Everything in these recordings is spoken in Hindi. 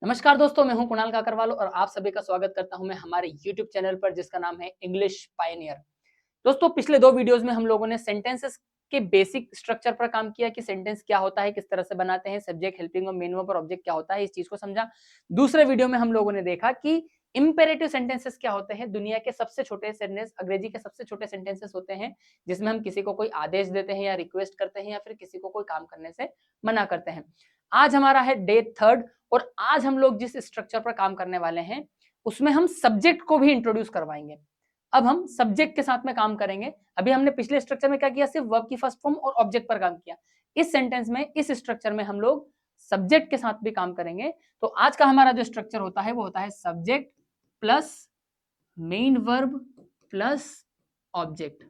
नमस्कार दोस्तों, मैं हूं कुणाल काकरवाल और आप सभी का स्वागत करता हूं मैं हमारे YouTube चैनल पर जिसका नाम है इंग्लिश पायनियर। दोस्तों, पिछले 2 वीडियोस में हम लोगों ने सेंटेंसेस के बेसिक स्ट्रक्चर पर काम किया कि सेंटेंस क्या होता है, किस तरह से बनाते हैं, subject, helping verb, main verb और ऑब्जेक्ट क्या होता है, इस चीज को समझा। दूसरे वीडियो में हम लोगों ने देखा कि इंपेरेटिव सेंटेंसेस क्या होते हैं। दुनिया के सबसे छोटे सेंटेंस, अंग्रेजी के सबसे छोटे सेंटेंसेस होते हैं जिसमें हम किसी को कोई आदेश देते हैं या रिक्वेस्ट करते हैं या फिर किसी को कोई काम करने से मना करते हैं। आज हमारा है डे 3 और आज हम लोग जिस स्ट्रक्चर पर काम करने वाले हैं उसमें हम सब्जेक्ट को भी इंट्रोड्यूस करवाएंगे। अब हम सब्जेक्ट के साथ में काम करेंगे। अभी हमने पिछले स्ट्रक्चर में क्या किया, सिर्फ वर्ब की फर्स्ट फॉर्म और ऑब्जेक्ट पर काम किया। इस सेंटेंस में, इस स्ट्रक्चर में हम लोग सब्जेक्ट के साथ भी काम करेंगे। तो आज का हमारा जो स्ट्रक्चर होता है वो होता है subject plus main verb plus object.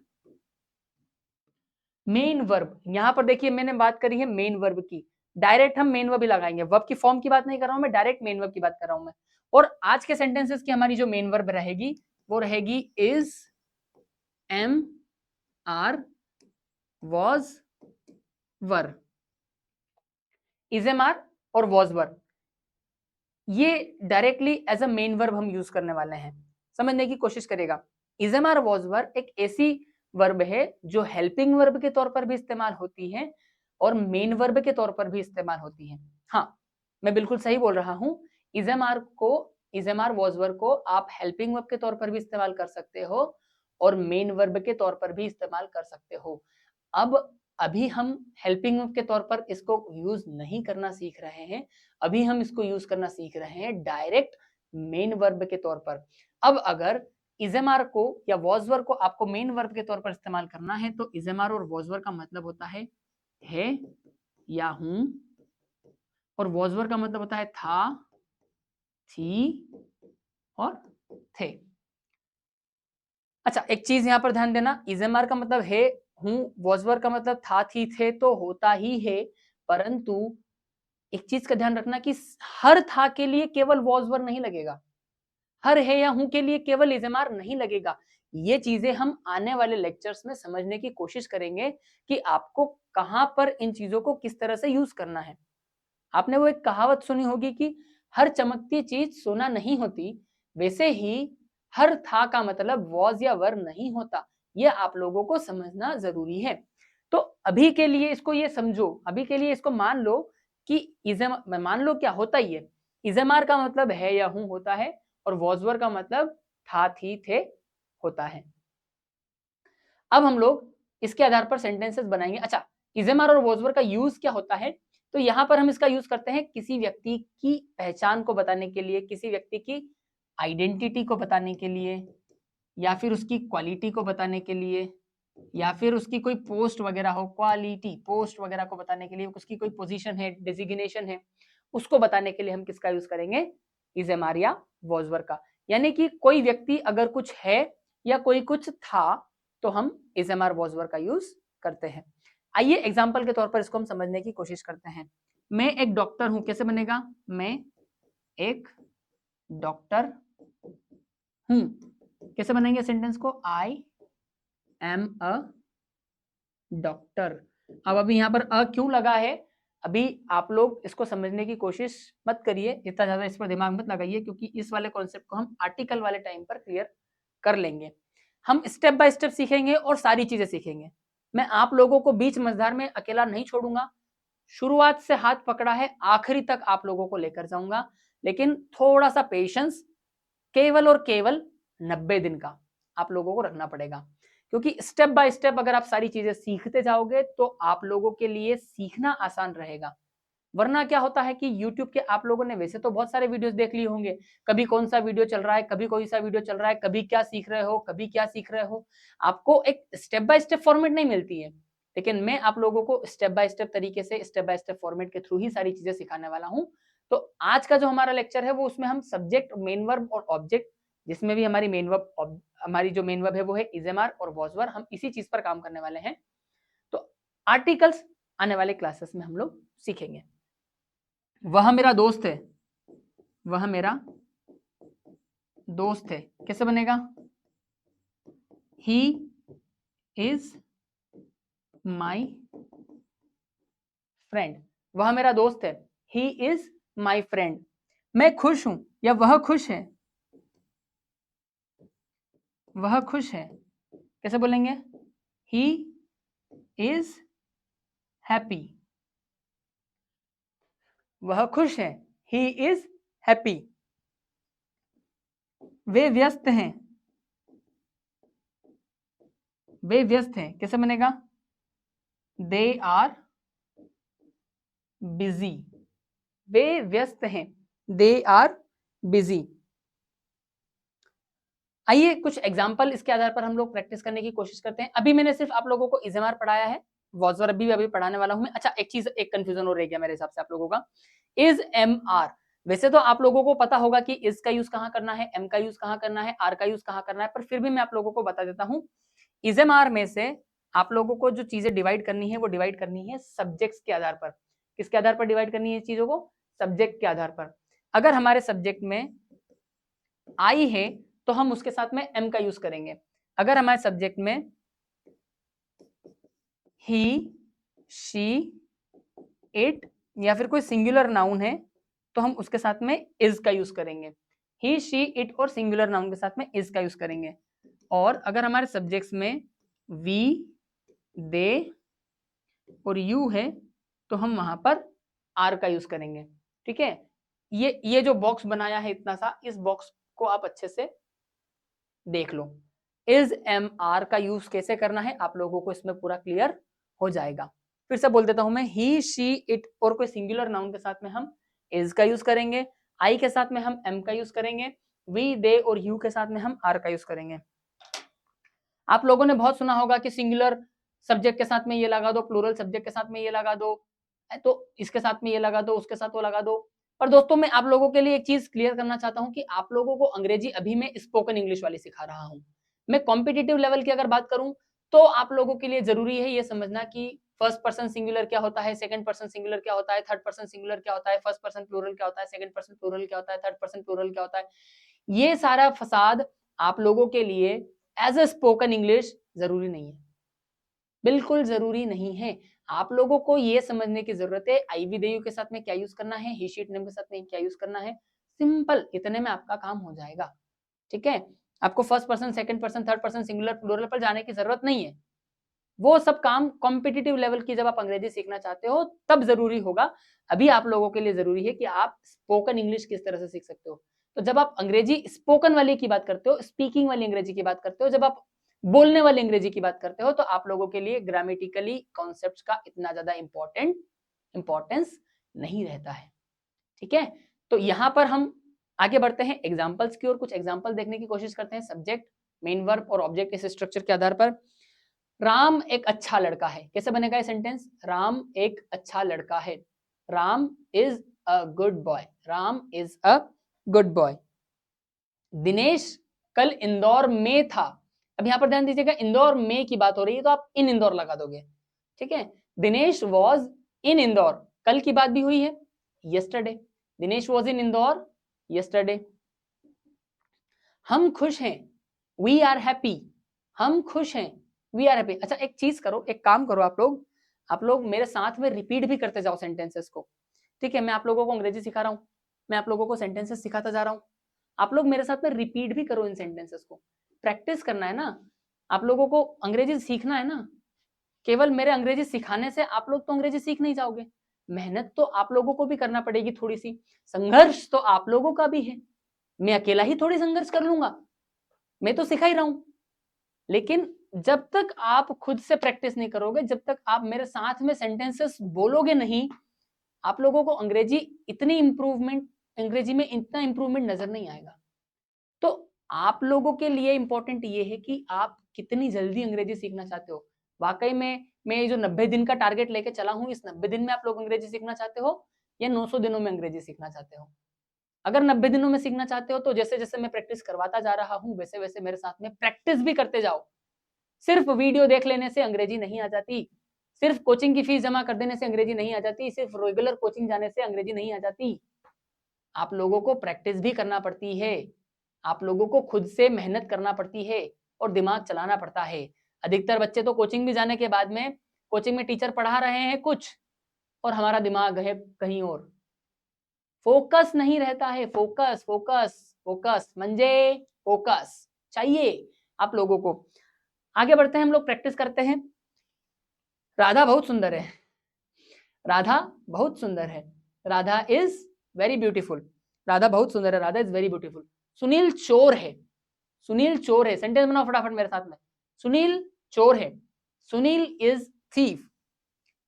Main verb, यहां पर देखिए मैंने बात करी है मेन वर्ब की। डायरेक्ट हम मेन वर्ब ही लगाएंगे, वर्ब की फॉर्म की बात नहीं कर रहा हूं मैं, डायरेक्ट मेन वर्ब की बात कर रहा हूं मैं। और आज के सेंटेंसेस की हमारी जो मेन वर्ब रहेगी वो रहेगी is, am, are, was, were. Is, am, are और वॉज, वर, ये directly as a main verb हम यूज करने वाले हैं। समझने की कोशिश करेगा। Is, am, are, was, were एक ऐसी वर्ब है जो हेल्पिंग वर्ब के तौर पर भी इस्तेमाल होती है और मेन वर्ब के तौर पर भी इस्तेमाल होती है। हाँ, मैं बिल्कुल सही बोल रहा हूं। इज, एम, आर को, इज, एम, आर, वॉज, वर को आप हेल्पिंग वर्ब के तौर पर भी इस्तेमाल कर सकते हो और मेन वर्ब के तौर पर भी इस्तेमाल कर सकते हो। अब अभी हम हेल्पिंग वर्ब के तौर पर इसको यूज नहीं करना सीख रहे हैं। अभी हम इसको यूज करना सीख रहे हैं डायरेक्ट मेन वर्ब के तौर पर। अब अगर इजेमार को या वॉजवर को आपको मेन वर्ब के तौर पर इस्तेमाल करना है तो इजेमार और वॉजवर का मतलब होता है या हूं, और वॉजवर का मतलब होता है था, थी और थे। अच्छा, एक चीज यहां पर ध्यान देना, इजेमार का मतलब है, हूं, वॉजवर का मतलब था, थी, थे तो होता ही है, परंतु एक चीज का ध्यान रखना कि हर था के लिए केवल वॉजवर नहीं लगेगा, हर है या हूं के लिए केवल इजेमार नहीं लगेगा। ये चीजें हम आने वाले लेक्चर्स में समझने की कोशिश करेंगे कि आपको कहां पर इन चीजों को किस तरह से यूज करना है। आपने वो एक कहावत सुनी होगी कि हर चमकती चीज सोना नहीं होती, वैसे ही हर था का मतलब वॉज या वर नहीं होता। ये आप लोगों को समझना जरूरी है। तो अभी के लिए इसको ये समझो, अभी के लिए इसको मान लो कि इजेम, मान लो क्या होता ही है, इजेमार का मतलब है या हूं होता है और वॉजवर का मतलब था, थी, थे होता है। अब हम लोग इसके आधार पर सेंटेंसेस बनाएंगे। अच्छा, इजेमार और वॉजवर का यूज क्या होता है, तो यहां पर हम इसका यूज करते हैं किसी व्यक्ति की पहचान को बताने के लिए, किसी व्यक्ति की आइडेंटिटी को बताने के लिए, या फिर उसकी क्वालिटी को बताने के लिए, या फिर उसकी कोई पोस्ट वगैरह हो, क्वालिटी पोस्ट वगैरह को बताने के लिए, उसकी कोई पोजीशन है, डेजिग्नेशन है, उसको बताने के लिए हम किसका यूज करेंगे, इजेमार या वॉजवर का। यानी कि कोई व्यक्ति अगर कुछ है या कोई कुछ था तो हम इजेमार वॉजवर का यूज करते हैं। आइए एग्जाम्पल के तौर पर इसको हम समझने की कोशिश करते हैं। मैं एक डॉक्टर हूं, कैसे बनेगा, मैं एक डॉक्टर हूं, कैसे बनाएंगे सेंटेंस को, आई एम अ डॉक्टर। अब अभी यहां पर अ क्यों लगा है, अभी आप लोग इसको समझने की कोशिश मत करिए, इतना ज्यादा इस पर दिमाग मत लगाइए, क्योंकि इस वाले कॉन्सेप्ट को हम आर्टिकल वाले टाइम पर क्लियर कर लेंगे। हम स्टेप बाय स्टेप सीखेंगे और सारी चीजें सीखेंगे। मैं आप लोगों को बीच मझधार में अकेला नहीं छोड़ूंगा। शुरुआत से हाथ पकड़ा है, आखिरी तक आप लोगों को लेकर जाऊंगा, लेकिन थोड़ा सा पेशेंस, केवल और केवल 90 दिन का आप लोगों को रखना पड़ेगा। क्योंकि स्टेप बाय स्टेप अगर आप सारी चीजें सीखते जाओगे तो आप लोगों के लिए सीखना आसान रहेगा। वरना क्या होता है कि YouTube के आप लोगों ने वैसे तो बहुत सारे वीडियोस देख लिए होंगे, कभी कौन सा वीडियो चल रहा है, कभी कोई सा वीडियो चल रहा है, कभी क्या सीख रहे हो, कभी क्या सीख रहे हो, आपको एक स्टेप बाय स्टेप फॉर्मेट नहीं मिलती है। लेकिन मैं आप लोगों को स्टेप बाय स्टेप तरीके से, स्टेप बाय स्टेप फॉर्मेट के थ्रू ही सारी चीजें सिखाने वाला हूं। तो आज का जो हमारा लेक्चर है वो, उसमें हम सब्जेक्ट, मेन वर्ब और ऑब्जेक्ट, जिसमें भी हमारी मेन वर्ब, हमारी जो मेन वर्ब है वो है इजेमार और वॉजवर, हम इसी चीज पर काम करने वाले हैं। तो आर्टिकल्स आने वाले क्लासेस में हम लोग सीखेंगे। वह मेरा दोस्त है, वह मेरा दोस्त है, कैसे बनेगा, ही इज माई फ्रेंड। वह मेरा दोस्त है, ही इज माई फ्रेंड। मैं खुश हूं या वह खुश है, वह खुश है, कैसे बोलेंगे? ही इज हैप्पी, वह खुश है, ही इज हैप्पी। वे व्यस्त हैं, वे व्यस्त हैं, कैसे बनेगा? दे आर बिजी, वे व्यस्त हैं, दे आर बिजी। आइए कुछ एग्जाम्पल इसके आधार पर हम लोग प्रैक्टिस करने की कोशिश करते हैं। अभी मैंने सिर्फ आप लोगों को इज़ेमार पढ़ाया है, वॉजवर अभी पढ़ाने वाला हूं मैं। अच्छा, एक चीज, एक कंफ्यूजन और रह गया मेरे हिसाब से आप लोगों का, इज एम आर। वैसे तो आप लोगों को पता होगा कि इज का यूज कहाँ करना है, एम का यूज कहाँ करना है, आर का यूज कहाँ करना है, पर फिर भी मैं आप लोगों को बता देता हूँ। इज एम आर में से आप लोगों को जो चीजें डिवाइड करनी है वो डिवाइड करनी है सब्जेक्ट्स के आधार पर। किसके आधार पर डिवाइड करनी है चीजों को? सब्जेक्ट के आधार पर। अगर हमारे सब्जेक्ट में आई है तो हम उसके साथ में एम का यूज करेंगे। अगर हमारे सब्जेक्ट में ही, शी, इट या फिर कोई सिंगुलर नाउन है तो हम उसके साथ में इज का यूज करेंगे। ही, शी, इट और सिंगुलर नाउन के साथ में इज का यूज करेंगे। और अगर हमारे सब्जेक्ट्स में वी, दे और यू है तो हम वहां पर आर का यूज करेंगे। ठीक है, ये जो बॉक्स बनाया है इतना सा, इस बॉक्स को आप अच्छे से देख लो। इज एम आर का यूज कैसे करना है आप लोगों को इसमें पूरा क्लियर हो जाएगा। फिर से बोल देता हूं मैं, ही, शी, इट और कोई सिंगुलर नाउन के साथ में हम इज का यूज करेंगे, आई के साथ में हम एम का यूज करेंगे, वी, दे और यू के साथ में हम आर का यूज करेंगे। आप लोगों ने बहुत सुना होगा कि सिंगुलर सब्जेक्ट के साथ में ये लगा दो, प्लूरल सब्जेक्ट के साथ में ये लगा दो, तो इसके साथ में ये लगा दो, उसके साथ वो लगा दो। पर दोस्तों मैं आप लोगों के लिए एक चीज क्लियर करना चाहता हूं कि आप लोगों को अंग्रेजी अभी मैं स्पोकन इंग्लिश वाली सिखा रहा हूं। मैं कॉम्पिटिटिव लेवल की अगर बात करूं तो आप लोगों के लिए जरूरी है ये समझना कि फर्स्ट पर्सन सिंगुलर क्या होता है, सेकंड पर्सन सिंगुलर क्या होता है, थर्ड पर्सन सिंगुलर क्या होता है, फर्स्ट पर्सन प्लूरल क्या होता है, सेकंड पर्सन प्लूरल क्या होता है, थर्ड पर्सन प्लूरल क्या होता है। ये सारा फसाद आप लोगों के लिए एज ए स्पोकन इंग्लिश जरूरी नहीं है, बिल्कुल जरूरी नहीं है। आप लोगों को ये समझने की जरूरत है आई, वी, दे, यू के साथ में क्या यूज करना है, ही, शी, इट, नेम के साथ में क्या यूज करना है। सिंपल, इतने में आपका काम हो जाएगा। ठीक है, आपको first person, second person, third person, singular, plural पर जाने की जरूरत नहीं है। वो सब काम कॉम्पिटिटिव लेवल की जब आप अंग्रेजी सीखना चाहते हो तब जरूरी होगा। अभी आप लोगों के लिए जरूरी है कि आप स्पोकन इंग्लिश किस तरह से सीख सकते हो। तो जब आप अंग्रेजी स्पोकन वाली की बात करते हो, स्पीकिंग वाली अंग्रेजी की बात करते हो, जब आप बोलने वाली अंग्रेजी की बात करते हो, तो आप लोगों के लिए ग्रामेटिकली कॉन्सेप्ट्स का इतना ज्यादा इंपॉर्टेंस नहीं रहता है। ठीक है, तो यहां पर हम आगे बढ़ते हैं एग्जाम्पल्स की ओर। कुछ एग्जाम्पल देखने की कोशिश करते हैं सब्जेक्ट, मेन वर्ब और ऑब्जेक्ट इस स्ट्रक्चर के आधार पर। राम एक अच्छा लड़का है, कैसे बनेगा ये सेंटेंस? राम एक अच्छा लड़का है, Ram is a good boy, Ram is a good boy. Dinesh कल इंदौर में था। अब यहां पर ध्यान दीजिएगा, इंदौर में की बात हो रही है तो आप इन इंदौर लगा दोगे। ठीक है, दिनेश वॉज इन इंदौर, कल की बात भी हुई है, yesterday. Dinesh was in Indore yesterday. हम खुश हैं, वी आर हैप्पी, हम खुश हैं, वी आर हैप्पी। अच्छा एक चीज करो, एक काम करो, आप लोग मेरे साथ में रिपीट भी करते जाओ सेंटेंसेस को। ठीक है, मैं आप लोगों को अंग्रेजी सिखा रहा हूं, मैं आप लोगों को सेंटेंसेस सिखाता जा रहा हूं, आप लोग मेरे साथ में रिपीट भी करो इन सेंटेंसेस को। प्रैक्टिस करना है ना, आप लोगों को अंग्रेजी सीखना है ना। केवल मेरे अंग्रेजी सिखाने से आप लोग तो अंग्रेजी सीख नहीं जाओगे, मेहनत तो आप लोगों को भी करना पड़ेगी थोड़ी सी, संघर्ष तो आप लोगों का भी है। मैं अकेला ही थोड़ी संघर्ष कर लूंगा, मैं तो सिखा ही रहा हूं। लेकिन जब तक आप खुद से प्रैक्टिस नहीं करोगे, जब तक आप मेरे साथ में सेंटेंसेस बोलोगे नहीं, आप लोगों को अंग्रेजी में इतना इंप्रूवमेंट नजर नहीं आएगा। तो आप लोगों के लिए इंपॉर्टेंट ये है कि आप कितनी जल्दी अंग्रेजी सीखना चाहते हो। वाकई में मैं ये जो 90 दिन का टारगेट लेके चला हूं, इस 90 दिन में आप लोग अंग्रेजी सीखना चाहते हो या 900 दिनों में अंग्रेजी सीखना चाहते हो? अगर 90 दिनों में सीखना चाहते हो तो जैसे जैसे मैं प्रैक्टिस करवाता जा रहा हूं वैसे वैसे मेरे साथ में प्रैक्टिस भी करते जाओ। सिर्फ वीडियो देख लेने से अंग्रेजी नहीं आ जाती, सिर्फ कोचिंग की फीस जमा कर देने से अंग्रेजी नहीं आ जाती, सिर्फ रेगुलर कोचिंग जाने से अंग्रेजी नहीं आ जाती। आप लोगों को प्रैक्टिस भी करना पड़ती है, आप लोगों को खुद से मेहनत करना पड़ती है और दिमाग चलाना पड़ता है। अधिकतर बच्चे तो कोचिंग भी जाने के बाद में, कोचिंग में टीचर पढ़ा रहे हैं कुछ और हमारा दिमाग है कहीं और, फोकस नहीं रहता है, फोकस फोकस फोकस म्हणजे फोकस चाहिए आप लोगों को। आगे बढ़ते हैं, हम लोग प्रैक्टिस करते हैं। राधा बहुत सुंदर है, राधा बहुत सुंदर है, Radha is very beautiful, Radha बहुत सुंदर है, Radha is very beautiful. Sunil चोर है, सुनील चोर है, सेंटेंस बनाओ फटाफट मेरे साथ में। सुनील चोर है, सुनील इज थीफ।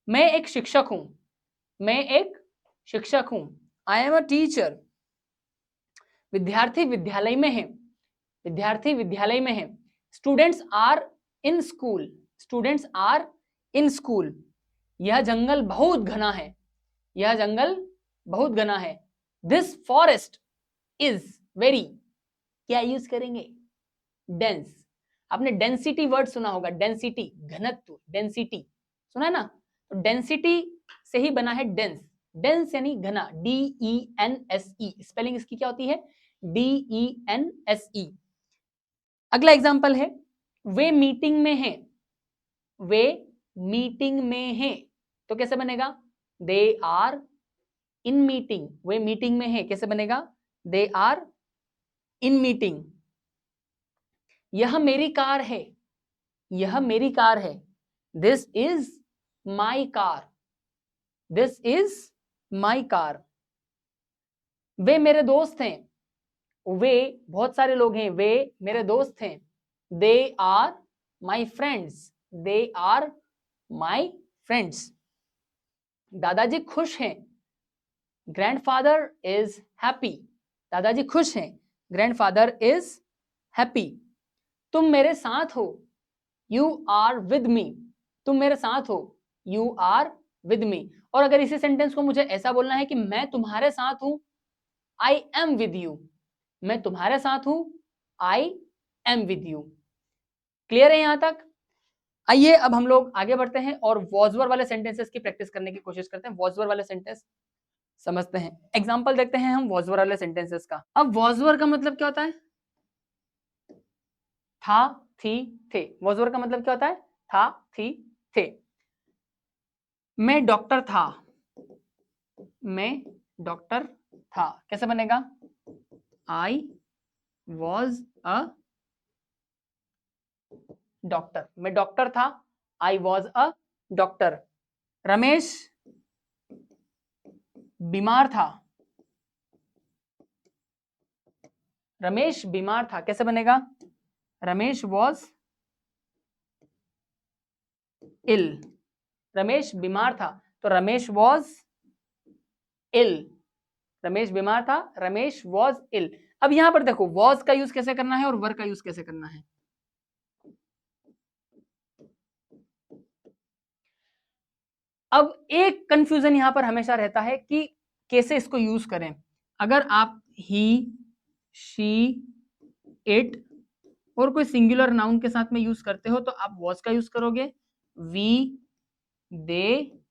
मैं एक शिक्षक हूं, मैं एक शिक्षक हूं, आई एम अ टीचर। विद्यार्थी विद्यालय में है, विद्यार्थी विद्यालय में है। Students are in school, students are in school. यह जंगल बहुत घना है, यह जंगल बहुत घना है। दिस फॉरेस्ट इज वेरी, क्या यूज करेंगे, डेंस। आपने डेंसिटी वर्ड सुना होगा, डेंसिटी घनत्व, डेंसिटी सुना है ना, तो डेंसिटी से ही बना है डेंस। डेंस यानी घना, DENSE, स्पेलिंग इसकी क्या होती है, DENSE। अगला एग्जांपल है, वे मीटिंग में हैं, वे मीटिंग में हैं, तो कैसे बनेगा, दे आर इन मीटिंग। वे मीटिंग में हैं, कैसे बनेगा, दे आर इन मीटिंग। यह मेरी कार है, यह मेरी कार है, this is my car, this is my car. वे मेरे दोस्त हैं, वे बहुत सारे लोग हैं, वे मेरे दोस्त हैं। They are my friends, they are my friends. दादाजी खुश हैं, ग्रैंडफादर इज हैप्पी, दादाजी खुश हैं, ग्रैंडफादर इज हैप्पी। तुम मेरे साथ हो, यू आर विद मी, तुम मेरे साथ हो, यू आर विद मी। और अगर इसी सेंटेंस को मुझे ऐसा बोलना है कि मैं तुम्हारे साथ हूं, आई एम विद यू, मैं तुम्हारे साथ हूं, I am with you. Clear है यहां तक? आइए अब हम लोग आगे बढ़ते हैं और वॉजवर वाले सेंटेंसेस की प्रैक्टिस करने की कोशिश करते हैं। वॉजवर वाले सेंटेंस समझते हैं, एग्जांपल देखते हैं हम वॉजवर वाले सेंटेंसेस का। अब वॉजवर का मतलब क्या होता है, था, थी, थे। वॉजवर का मतलब क्या होता है, था, थी, थे। मैं डॉक्टर था, मैं डॉक्टर था, कैसे बनेगा, आई वॉज अ डॉक्टर। मैं डॉक्टर था, I was a doctor. Ramesh बीमार था, रमेश बीमार था, कैसे बनेगा, रमेश वॉज इल। रमेश बीमार था, तो रमेश वॉज इल, रमेश बीमार था, रमेश वॉज इल। अब यहां पर देखो वॉज का यूज कैसे करना है और वर का यूज कैसे करना है। अब एक कंफ्यूजन यहां पर हमेशा रहता है कि कैसे इसको यूज करें। अगर आप ही, शी, इट और कोई सिंगुलर नाउन के साथ में यूज करते हो तो आप वॉज का यूज करोगे, वी, दे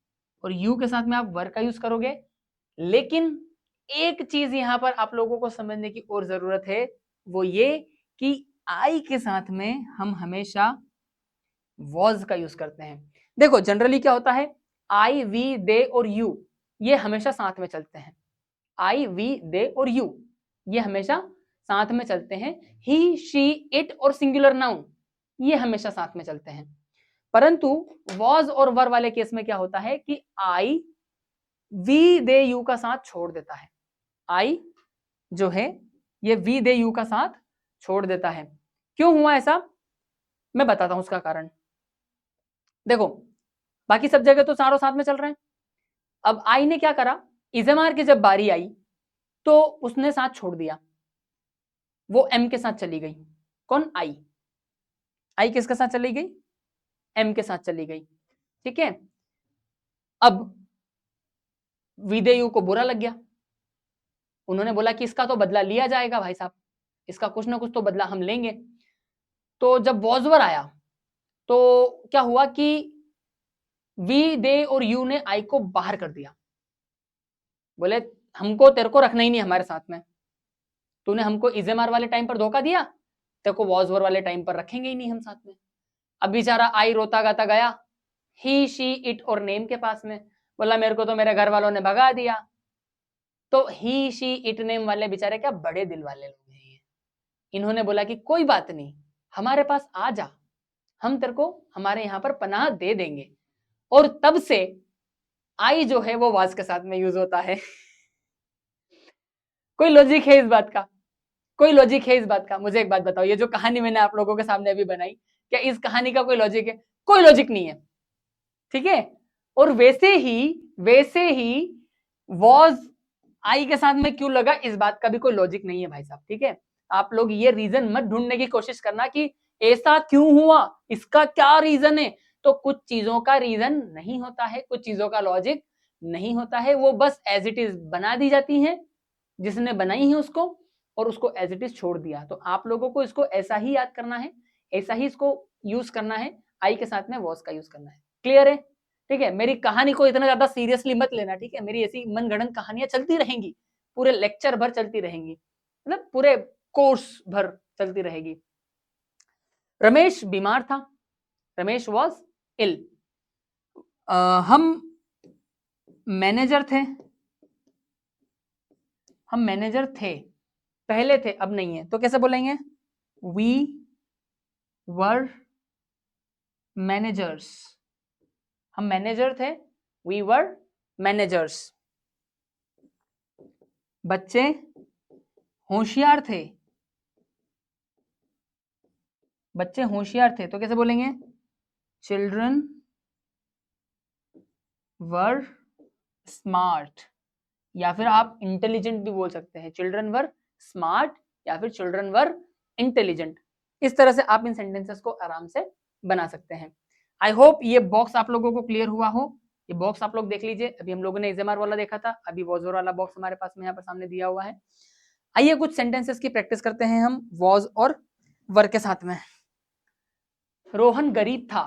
और यू के साथ में आप वर का यूज करोगे। लेकिन एक चीज यहां पर आप लोगों को समझने की और जरूरत है, वो ये कि आई के साथ में हम हमेशा वॉज का यूज करते हैं। देखो जनरली क्या होता है, आई, वी, दे और यू ये हमेशा साथ में चलते हैं। आई, वी, दे और यू ये हमेशा साथ में चलते हैं। ही, शी, इट और सिंगुलर नाउन ये हमेशा साथ में चलते हैं। परंतु वॉज और वर वाले केस में क्या होता है कि आई वी, दे, यू का साथ छोड़ देता है। आई जो है ये वी, दे, यू का साथ छोड़ देता है। क्यों हुआ ऐसा, मैं बताता हूं उसका कारण। देखो बाकी सब जगह तो चारों साथ में चल रहे हैं। अब आई ने क्या करा, इजमार की जब बारी आई तो उसने साथ छोड़ दिया, वो एम के साथ चली गई। कौन, आई, आई किसके साथ चली गई, एम के साथ चली गई। ठीक है, अब विदेयु को बुरा लग गया, उन्होंने बोला कि इसका तो बदला लिया जाएगा भाई साहब, इसका कुछ ना कुछ तो बदला हम लेंगे। तो जब वॉजवर आया तो क्या हुआ कि वी, दे और यू ने आई को बाहर कर दिया। बोले हमको तेरे को रखना ही नहीं हमारे साथ में, तूने हमको इजेमार वाले टाइम पर धोखा दिया, तेरे को वॉजवर वाले टाइम पर रखेंगे ही नहीं हम साथ में। अब बेचारा आई रोता गाता गया ही, शी, इट और नेम के पास में, बोला मेरे को तो मेरे घर वालों ने भगा दिया, तो ही शी इट नेम वाले बेचारे क्या बड़े दिल वाले लोग हैं ये। इन्होंने बोला कि कोई बात नहीं, हमारे पास आ जा, हम तेरे को हमारे यहाँ पर पनाह दे देंगे। और तब से आई जो है वो वाज के साथ में यूज होता है। कोई लॉजिक है इस बात का? कोई लॉजिक है इस बात का? मुझे एक बात बताओ, ये जो कहानी मैंने आप लोगों के सामने अभी बनाई, क्या इस कहानी का कोई लॉजिक है? कोई लॉजिक नहीं है, ठीक है। और वैसे ही वॉज आई के साथ में क्यों लगा, इस बात का भी कोई लॉजिक नहीं है भाई साहब, ठीक है। आप लोग ये रीजन मत ढूंढने की कोशिश करना कि ऐसा क्यों हुआ, इसका क्या रीजन है। तो कुछ चीजों का रीजन नहीं होता है, कुछ चीजों का लॉजिक नहीं होता है, वो बस एज इट इज बना दी जाती है, जिसने बनाई है उसको, और उसको एज इट इज छोड़ दिया। तो आप लोगों को इसको ऐसा ही याद करना है, ऐसा ही इसको यूज करना है, आई के साथ में वॉज का यूज करना है। क्लियर है? ठीक है। मेरी कहानी को इतना ज्यादा सीरियसली मत लेना, ठीक है। मेरी ऐसी मनगढ़ंत कहानियां चलती रहेंगी, पूरे लेक्चर भर चलती रहेंगी, मतलब पूरे कोर्स भर चलती रहेगी। रमेश बीमार था, रमेश वॉज इल। हम मैनेजर थे, हम मैनेजर थे, पहले थे अब नहीं है, तो कैसे बोलेंगे? We were managers. हम मैनेजर थे, वी वर मैनेजर्स। बच्चे होशियार थे, बच्चे होशियार थे, तो कैसे बोलेंगे? चिल्ड्रन वर स्मार्ट, या फिर आप इंटेलिजेंट भी बोल सकते हैं। चिल्ड्रन वर स्मार्ट या फिर चिल्ड्रन वर इंटेलिजेंट। इस तरह से आप इन सेंटेंसेस को आराम से बना सकते हैं। आई होप ये बॉक्स आप लोगों को क्लियर हुआ हो। ये बॉक्स आप लोग देख लीजिए, अभी हम लोगों ने एग्जामर वाला देखा था, अभी वॉज वाला बॉक्स हमारे पास में यहाँ पर सामने दिया हुआ है। आइए कुछ सेंटेंसेस की प्रैक्टिस करते हैं हम वॉज और वर के साथ में। रोहन गरीब था,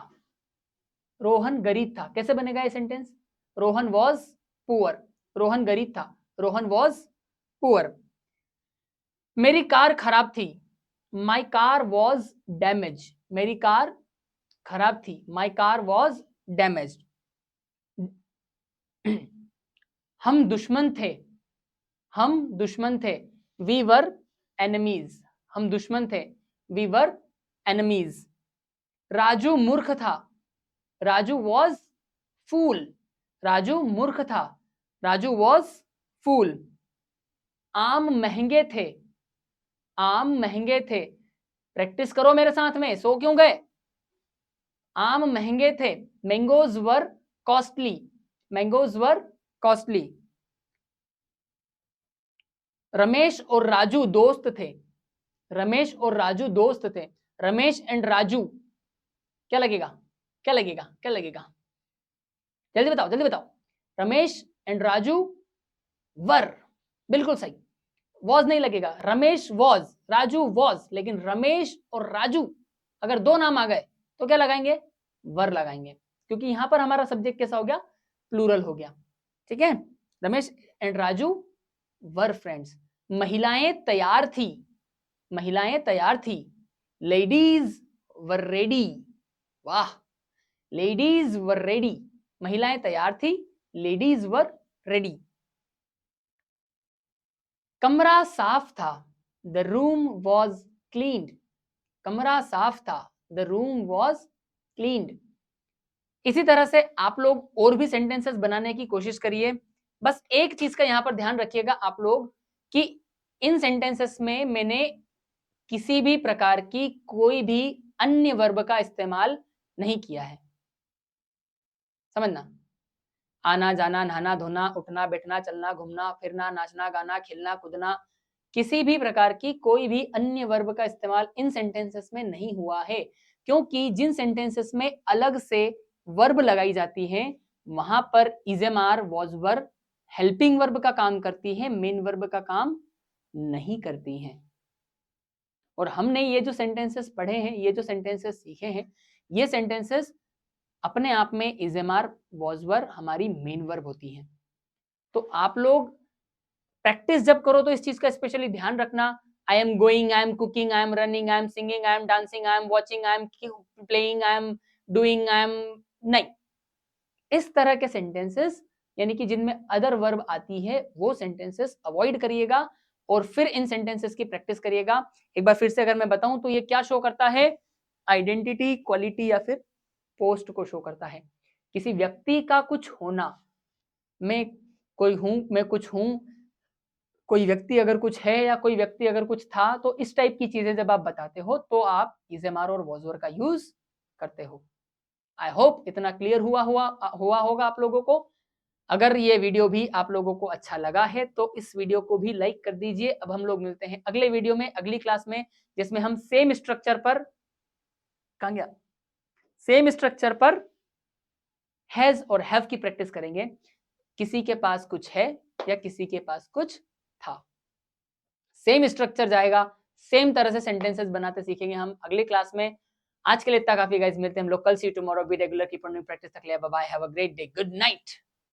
रोहन गरीब था, कैसे बनेगा ये sentence? Rohan was poor, Rohan गरीब था, रोहन वॉज पुअर। मेरी कार खराब थी, माई कार वॉज डैमेज, मेरी कार खराब थी, माई कार वॉज डैमेज। हम दुश्मन थे, हम दुश्मन थे, वी वर एनिमीज, हम दुश्मन थे, वी वर एनिमीज। राजू मूर्ख था, राजू वॉज फूल, राजू मूर्ख था, राजू वॉज फूल। आम महंगे थे, आम महंगे थे, प्रैक्टिस करो मेरे साथ में, सो क्यों गए? आम महंगे थे, मैंगोज वर कॉस्टली, मैंगोज वर कॉस्टली। रमेश और राजू दोस्त थे, रमेश और राजू दोस्त थे, रमेश एंड राजू। क्या लगेगा, क्या लगेगा, क्या लगेगा? जल्दी बताओ, जल्दी बताओ। रमेश एंड राजू वर, बिल्कुल सही। वॉज नहीं लगेगा, रमेश वॉज, राजू वॉज, लेकिन रमेश और राजू अगर दो नाम आ गए तो क्या लगाएंगे? वर लगाएंगे, क्योंकि यहां पर हमारा सब्जेक्ट कैसा हो गया? प्लूरल हो गया, ठीक है। Ramesh and Raju were friends. महिलाएं तैयार थी, महिलाएं तैयार थी, लेडीज वर रेडी। वाह, लेडीज वर रेडी, महिलाएं तैयार थी, लेडीज वर रेडी। कमरा साफ था, द रूम वॉज क्लीन्ड, कमरा साफ था, द रूम वॉज क्लीन्ड। इसी तरह से आप लोग और भी सेंटेंसेस बनाने की कोशिश करिए। बस एक चीज का यहां पर ध्यान रखिएगा आप लोग कि इन सेंटेंसेस में मैंने किसी भी प्रकार की कोई भी अन्य वर्ब का इस्तेमाल नहीं किया है, समझना। आना जाना, नहाना धोना, उठना बैठना, चलना घूमना फिरना, नाचना गाना, खेलना कूदना, किसी भी प्रकार की कोई भी अन्य वर्ब का इस्तेमाल इन सेंटेंसेस में नहीं हुआ है, क्योंकि जिन सेंटेंसेस में अलग से वर्ब लगाई जाती है वहां पर इजेमार वॉज वर हेल्पिंग वर्ब का काम करती है, मेन वर्ब का काम नहीं करती हैं। और हमने ये जो सेंटेंसेस पढ़े हैं, ये जो सेंटेंसेस सीखे हैं, ये सेंटेंसेस अपने आप में इजेमार वॉज वर हमारी मेन वर्ब होती है। तो आप लोग प्रैक्टिस जब करो तो इस चीज का स्पेशली ध्यान रखना। I am going, I am cooking, I am running, I am singing, I am dancing, I am watching, I am playing, I am doing, I am, नहीं, इस तरह के सेंटेंसेस यानी कि जिनमें अदर वर्ब आती है वो सेंटेंसेस अवॉइड करिएगा और फिर इन सेंटेंसेस की प्रैक्टिस करिएगा। एक बार फिर से अगर मैं बताऊं तो ये क्या शो करता है, आइडेंटिटी, क्वालिटी या फिर पोस्ट को शो करता है। किसी व्यक्ति का कुछ होना, मैं कोई हूं, मैं कुछ हूं, कोई व्यक्ति अगर कुछ है या कोई व्यक्ति अगर कुछ था, तो इस टाइप की चीजें जब आप बताते हो तो आप इज एम आर और वॉज वर का यूज करते हो। आई होप इतना क्लियर हुआ होगा आप लोगों को। अगर ये वीडियो भी आप लोगों को अच्छा लगा है तो इस वीडियो को भी लाइक कर दीजिए। अब हम लोग मिलते हैं अगले वीडियो में, अगली क्लास में, जिसमें हम सेम स्ट्रक्चर पर, कहां गया, सेम स्ट्रक्चर पर हैज और हैव की प्रैक्टिस करेंगे। किसी के पास कुछ है या किसी के पास कुछ था, सेम स्ट्रक्चर जाएगा, सेम तरह से सेंटेंसेस बनाते सीखेंगे हम अगली क्लास में। आज के लिए इतना काफी गाइस, मिलते हैं हम लोग कल, see tomorrow, be regular, keep on doing practice, तक ले bye bye, have a great day, good night.